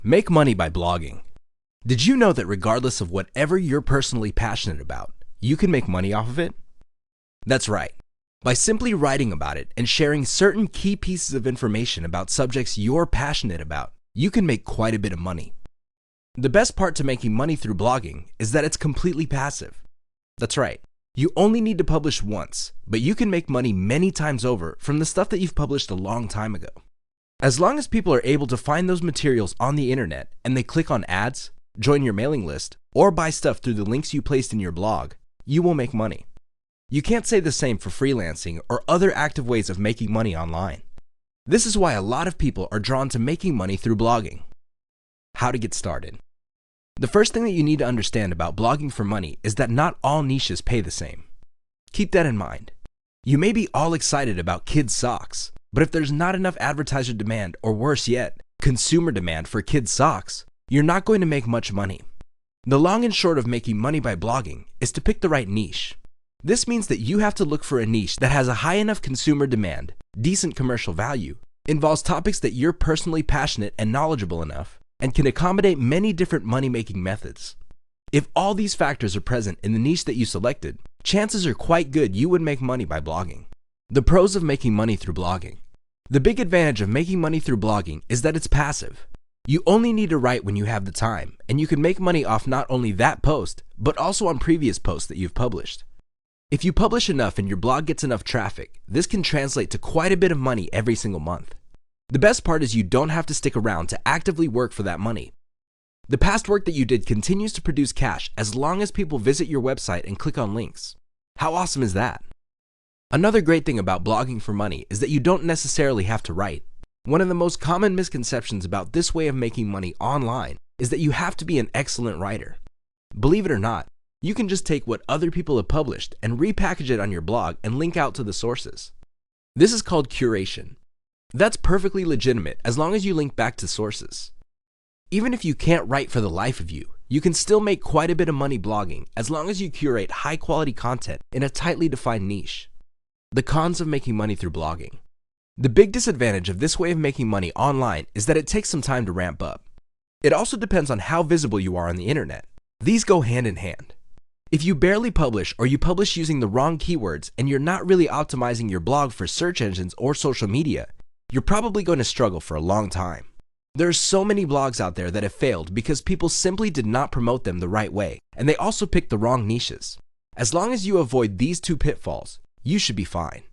Make money by blogging. Did you know that regardless of whatever you're personally passionate about, you can make money off of it? That's right. By simply writing about it and sharing certain key pieces of information about subjects you're passionate about, you can make quite a bit of money. The best part to making money through blogging is that it's completely passive. That's right. You only need to publish once, but you can make money many times over from the stuff that you've published a long time ago. As long as people are able to find those materials on the internet and they click on ads, join your mailing list, or buy stuff through the links you placed in your blog, you will make money. You can't say the same for freelancing or other active ways of making money online. This is why a lot of people are drawn to making money through blogging. How to get started. The first thing that you need to understand about blogging for money is that not all niches pay the same. Keep that in mind. You may be all excited about kids' socks, but if there's not enough advertiser demand, or worse yet, consumer demand for kids' socks, you're not going to make much money. The long and short of making money by blogging is to pick the right niche. This means that you have to look for a niche that has a high enough consumer demand, decent commercial value, involves topics that you're personally passionate and knowledgeable enough, and can accommodate many different money-making methods. If all these factors are present in the niche that you selected, chances are quite good you would make money by blogging. The pros of making money through blogging. The big advantage of making money through blogging is that it's passive. You only need to write when you have the time, and you can make money off not only that post, but also on previous posts that you've published. If you publish enough and your blog gets enough traffic, this can translate to quite a bit of money every single month. The best part is you don't have to stick around to actively work for that money. The past work that you did continues to produce cash as long as people visit your website and click on links. How awesome is that? Another great thing about blogging for money is that you don't necessarily have to write. One of the most common misconceptions about this way of making money online is that you have to be an excellent writer. Believe it or not, you can just take what other people have published and repackage it on your blog and link out to the sources. This is called curation. That's perfectly legitimate as long as you link back to sources. Even if you can't write for the life of you, you can still make quite a bit of money blogging as long as you curate high quality content in a tightly defined niche. The cons of making money through blogging. The big disadvantage of this way of making money online is that it takes some time to ramp up. It also depends on how visible you are on the internet. These go hand in hand. If you barely publish or you publish using the wrong keywords and you're not really optimizing your blog for search engines or social media, you're probably going to struggle for a long time. There are so many blogs out there that have failed because people simply did not promote them the right way, and they also picked the wrong niches. As long as you avoid these two pitfalls, you should be fine.